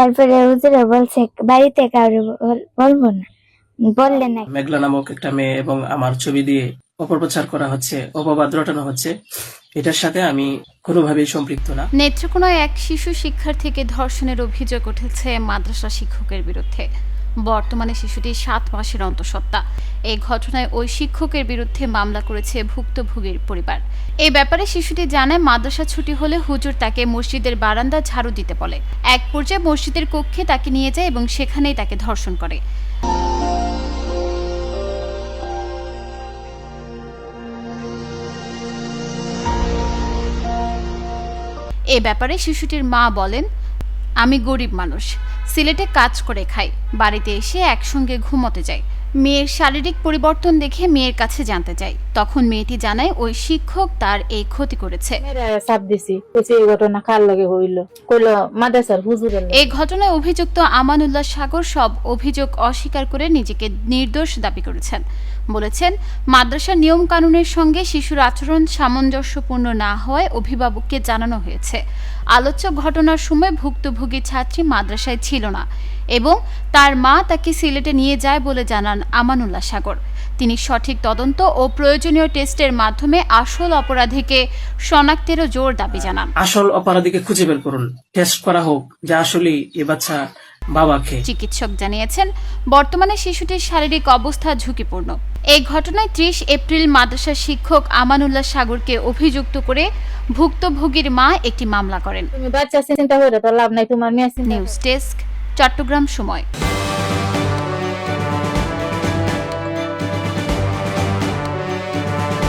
তারপরে হুজুরে বলছে বাড়িতে কাউরে বলবো না, বললে না। মেঘলা নামক একটা মেয়ে এবং আমার ছবি দিয়ে অপপ্রচার করা হচ্ছে, অপবাদ রটানো হচ্ছে, এটার সাথে আমি কোনোভাবেই সম্পৃক্ত না। নেত্রকোনায় এক শিশু শিক্ষার্থীকে ধর্ষণের অভিযোগ উঠেছে মাদ্রাসা শিক্ষকের বিরুদ্ধে। বর্তমানে শিশুটি 7 মাসের অন্তঃসত্ত্বা। এই ঘটনায় ওই শিক্ষকের বিরুদ্ধে মামলা করেছে ভুক্তভোগীর পরিবার। এই ব্যাপারে শিশুটি জানায়, মাদ্রাসা ছুটি হলে হুজুর তাকে মসজিদের বারান্দা ঝাড়ু দিতে বলে। এক পর্যায়ে মসজিদের কক্ষে তাকে নিয়ে যায় এবং সেখানেই তাকে ধর্ষণ করে। এ ব্যাপারে শিশুটির মা বলেন, আমি গরিব মানুষ, সিলেটে কাজ করে খাই, বাড়িতে এসে একসঙ্গে ঘুমোতে যাই। মেয়ের শারীরিক পরিবর্তন দেখে মেয়ের কাছে জানতে চাই। তখন মেয়েটি জানায় ওই শিক্ষক তার এই ক্ষতি করেছে। এই ঘটনায় অভিযুক্ত আমানুল্লাহ সাগর সব অভিযোগ অস্বীকার করে নিজেকে নির্দোষ দাবি করেছেন। বলেছেন, মাদ্রাসার নিয়ম কানুনের সঙ্গে শিশুর আচরণ সামঞ্জস্যপূর্ণ না হওয়ায় অভিভাবককে জানানো হয়েছে। আলোচ্য ঘটনার সময় ভুক্তভোগী ছাত্রী মাদ্রাসায় ছিল না এবং তার মা তাকে সিলেটে নিয়ে যায় বলে জানান আমানুল্লাহ সাগর। তিনি সঠিক তদন্ত ও প্রয়োজনীয় টেস্টের মাধ্যমে আসল অপরাধীকে শনাক্তেরও জোর দাবি জানান। আসল অপরাধীকে খুঁজে বের করুন, টেস্ট করা হোক যে আসলেই এ বাচ্চা বাবাকে। চিকিৎসক জানিয়েছেন, বর্তমানে শিশুটির শারীরিক অবস্থা ঝুঁকিপূর্ণ। এই ঘটনায় 30 এপ্রিল মাদ্রাসার শিক্ষক আমানুল্লাহ সাগরকে অভিযুক্ত করে ভুক্তভোগীর মা একটি মামলা করেন। তুমি বাচ্চা চিন্তা করে তো লাভ নাই, তোমার মেয়ে চিন্তা। নিউজ ডেস্ক, চট্টগ্রাম সময়।